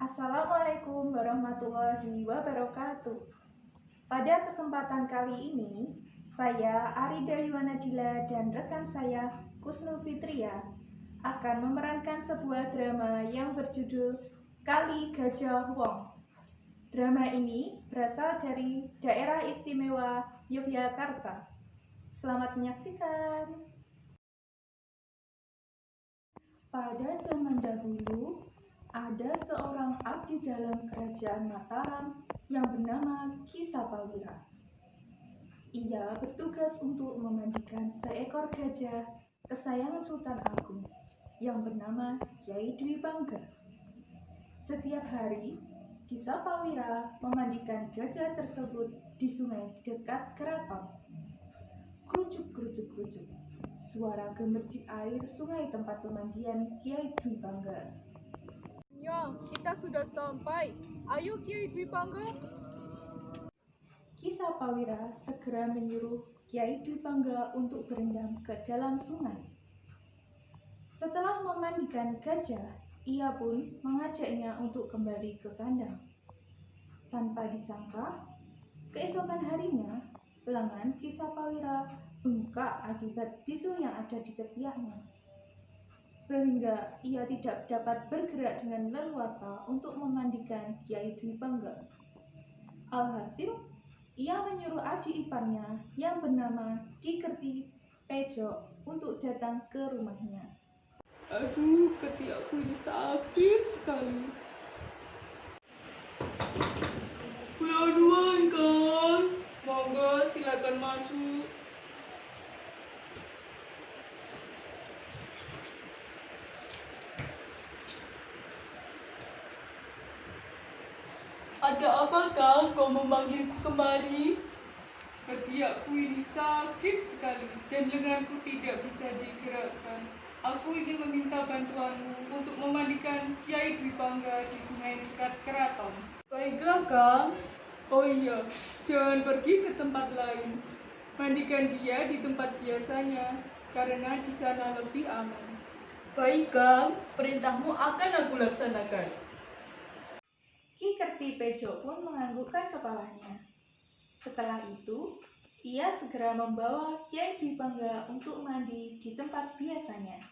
Assalamualaikum warahmatullahi wabarakatuh. Pada kesempatan kali ini, saya Arida Yuwanadila dan rekan saya Kusnu Fitria akan memerankan sebuah drama yang berjudul Kali Gajah Wong. Drama ini berasal dari Daerah Istimewa Yogyakarta. Selamat menyaksikan. Pada zaman dahulu, ada seorang abdi dalam kerajaan Mataram yang bernama Ki Sapawira. Ia bertugas untuk memandikan seekor gajah kesayangan Sultan Agung yang bernama Kyai Dwi Bangga. Setiap hari, Ki Sapawira memandikan gajah tersebut di sungai dekat keraton. Kerucuk-kerucuk-kerucuk, suara gemercik air sungai tempat pemandian Kyai Dwi Bangga. Ya, kita sudah sampai. Ayo Kyai Dwi Bangga. Ki Sapawira segera menyuruh Kyai Dwi Bangga untuk berendam ke dalam sungai. Setelah memandikan gajah, ia pun mengajaknya untuk kembali ke kandang. Tanpa disangka, keesokan harinya, lengan Ki Sapawira bengkak akibat bisul yang ada di ketiaknya, sehingga ia tidak dapat bergerak dengan leluasa untuk memandikan Kyai Dwi Bangga. Alhasil, ia menyuruh adik iparnya yang bernama Ki Kerti Pejo untuk datang ke rumahnya. Aduh, ketiakku ini sakit sekali. Duluan kan? Monggo, silakan masuk. Ada apa Kang? Kau memanggilku kemari? Ketiakku ini sakit sekali dan lenganku tidak bisa digerakkan. Aku ingin meminta bantuanmu untuk memandikan Kyai Dwi Bangga di sungai dekat keraton. Baiklah Kang. Oh iya, jangan pergi ke tempat lain. Mandikan dia di tempat biasanya, karena di sana lebih aman. Baik Kang, perintahmu akan aku laksanakan. Ki Kerti Pejo pun menganggukkan kepalanya. Setelah itu, ia segera membawa Kyai Dwi Bangga untuk mandi di tempat biasanya.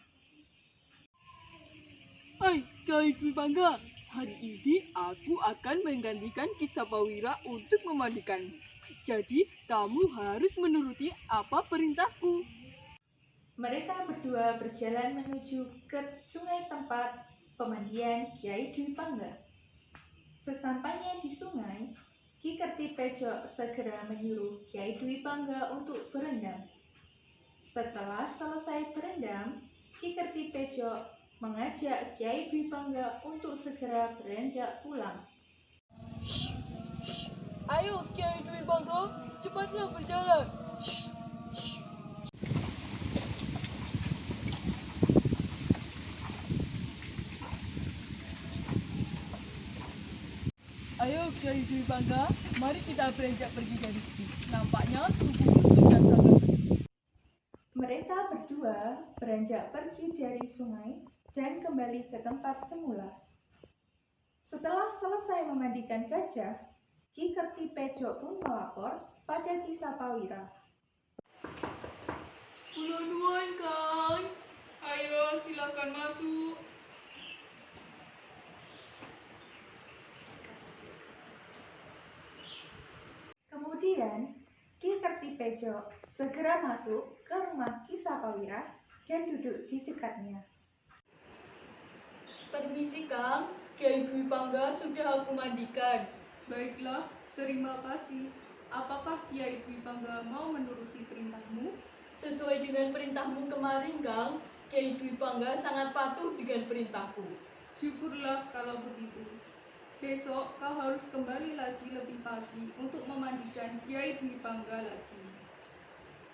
Hai Kyai Dwi Bangga, hari ini aku akan menggantikan Ki Sapawira untuk memandikan. Jadi kamu harus menuruti apa perintahku. Mereka berdua berjalan menuju ke sungai tempat pemandian Kyai Dwi Bangga. Sesampainya di sungai, Ki Kerti Pejo segera menyuruh Kyai Dwi Bangga untuk berendam. Setelah selesai berendam, Ki Kerti Pejo mengajak Kyai Dwi Bangga untuk segera beranjak pulang. Ayo Kyai Dwi Bangga, cepatlah berjalan. Ayo Kyai Dwi Bangga, mari kita beranjak pergi dari sini. Nampaknya tubuhmu sudah sangat. Mereka berdua beranjak pergi dari sungai dan kembali ke tempat semula. Setelah selesai memandikan gajah, Ki Kerti Pejo pun melapor pada Ki Sapawira. Kula nuwun Kang. Ayo silakan masuk. Kemudian, Ki Kerti Pejo segera masuk ke rumah Ki Sapawira dan duduk di dekatnya. Permisi Kang, Kyai Dwi Bangga sudah aku mandikan. Baiklah, terima kasih. Apakah Kyai Dwi Bangga mau menuruti perintahmu? Sesuai dengan perintahmu kemarin Kang, Kyai Dwi Bangga sangat patuh dengan perintahku. Syukurlah kalau begitu. Besok kau harus kembali lagi lebih pagi untuk memandikan Kyai Dwi Bangga lagi.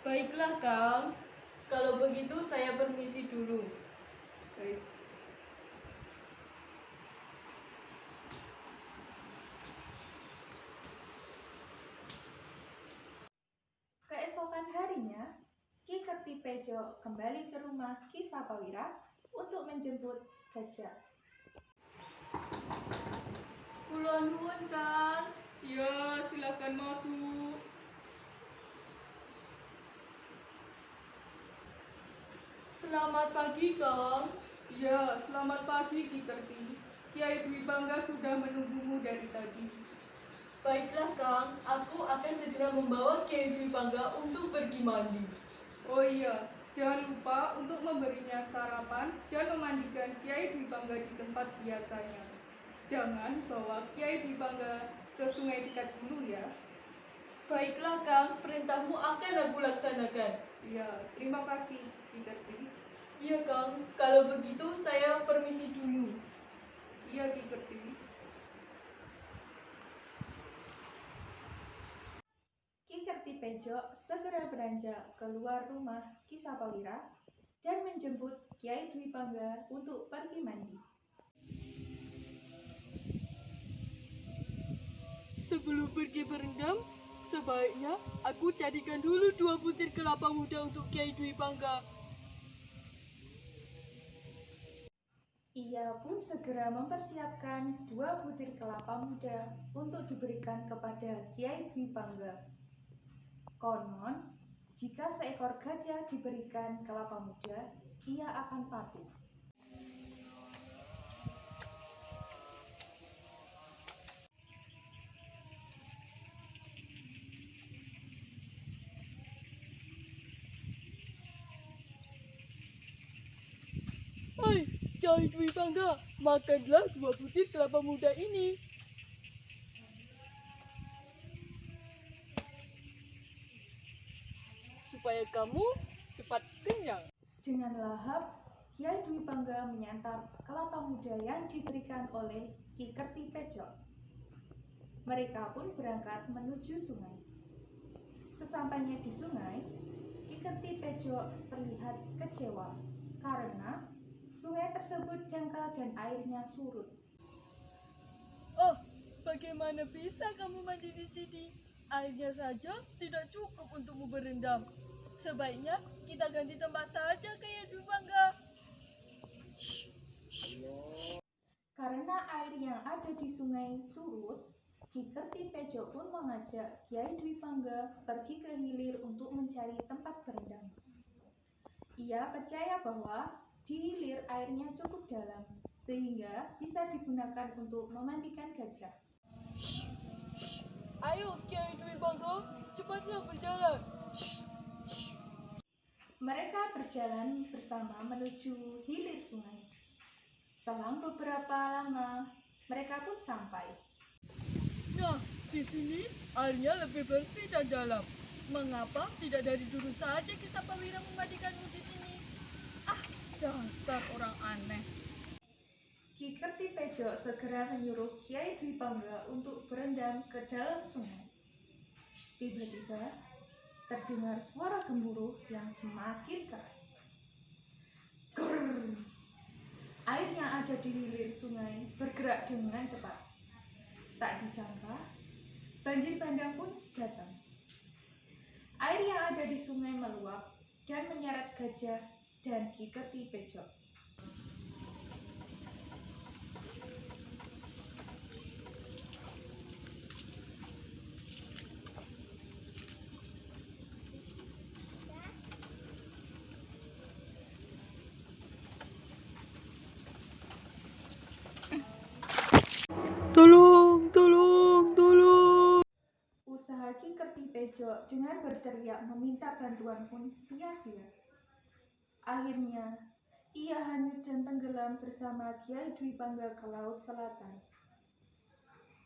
Baiklah Kang, kalau begitu saya permisi dulu. Baik. Keesokan harinya, Ki Kerti Pejo kembali ke rumah Ki Sapawira untuk menjemput gajah. Kula nuwun, Kang. Ya, silakan masuk. Selamat pagi, Kang. Ya, selamat pagi, Ki Kerti. Kiai Dwi Bangga sudah menunggumu dari tadi. Baiklah, Kang. Aku akan segera membawa Kiai Dwi Bangga untuk pergi mandi. Oh iya, jangan lupa untuk memberinya sarapan dan memandikan Kiai Dwi Bangga di tempat biasanya. Jangan bawa Kiai Dwi Bangga ke sungai dekat hulu ya. Baiklah, Kang. Perintahmu akan aku laksanakan. Iya, terima kasih, Ki Kerti. Iya, Kang. Kalau begitu, saya permisi dulu. Iya, Ki Kerti. Ki Kerti Pejo segera beranjak keluar rumah Ki Sapawira dan menjemput Kiai Dwi Bangga untuk pergi mandi. Sebelum pergi berendam, sebaiknya aku carikan dulu 2 butir kelapa muda untuk Kiai Dwi Bangga. Ia pun segera mempersiapkan 2 butir kelapa muda untuk diberikan kepada Kiai Dwi Bangga. Konon, jika seekor gajah diberikan kelapa muda, ia akan patuh. Hai, Kiai Dwi Bangga, makanlah 2 butir kelapa muda ini. Supaya kamu cepat kenyang. Dengan lahap, Kiai Dwi Bangga menyantap kelapa muda yang diberikan oleh Ki Kerti Pejo. Mereka pun berangkat menuju sungai. Sesampainya di sungai, Ki Kerti Pejo terlihat kecewa karena sungai tersebut dangkal dan airnya surut. Oh, bagaimana bisa kamu mandi di sini? Airnya saja tidak cukup untukmu berendam. Sebaiknya kita ganti tempat saja, Kiai Dwi Bangga. Karena air yang ada di sungai surut, Ki Kerti Pejo pun mengajak Kiai Dwi Bangga pergi ke hilir untuk mencari tempat berendam. Ia percaya bahwa di hilir airnya cukup dalam, sehingga bisa digunakan untuk memandikan gajah. Ayo, Kiai Dwi Bangga, cepatlah berjalan. Mereka berjalan bersama menuju hilir sungai. Selang beberapa lama, mereka pun sampai. Nah, di sini airnya lebih bersih dan dalam. Mengapa tidak dari dulu saja Ki Sapawira memandikanmu di sini? Ah, dasar orang aneh. Ki Kerti Pejo segera menyuruh Kiai Dwi Bangga untuk berendam ke dalam sungai. Tiba-tiba terdengar suara gemuruh yang semakin keras. Grrr! Air yang ada di hilir sungai bergerak dengan cepat. Tak disangka, banjir bandang pun datang. Air yang ada di sungai meluap dan menyeret gajah dan Ki Kerti Pejo. Tolong, tolong, tolong. Usaha Ki Kerti Pejo dengan berteriak meminta bantuan pun sia-sia. Akhirnya, ia hanyut dan tenggelam bersama Kiai Dwi Bangga ke Laut Selatan.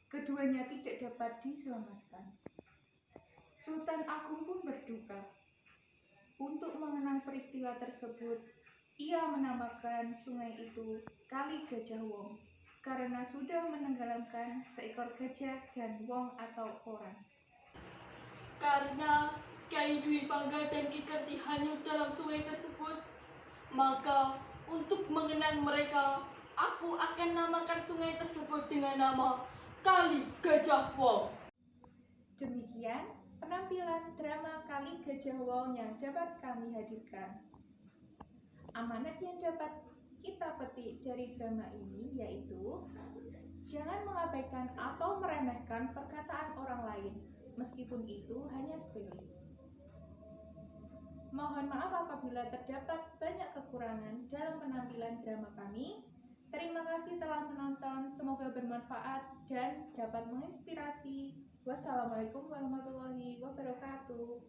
Keduanya tidak dapat diselamatkan. Sultan Agung pun berduka. Untuk mengenang peristiwa tersebut, ia menamakan sungai itu Kali Gajah Wong karena sudah menenggelamkan seekor gajah dan wong atau orang. Karena Kiai Dwi Bangga dan Ki Kerti hanyut dalam sungai tersebut, maka untuk mengenang mereka, aku akan namakan sungai tersebut dengan nama Kali Gajah Wong. Demikian penampilan drama Kali Gajah Wong yang dapat kami hadirkan. Amanat yang dapat kita petik dari drama ini yaitu Jangan mengabaikan atau meremehkan perkataan orang lain, meskipun itu hanya sepele. Mohon maaf apabila terdapat banyak kekurangan dalam penampilan drama kami. Terima kasih telah menonton, semoga bermanfaat dan dapat menginspirasi. Wassalamualaikum warahmatullahi wabarakatuh.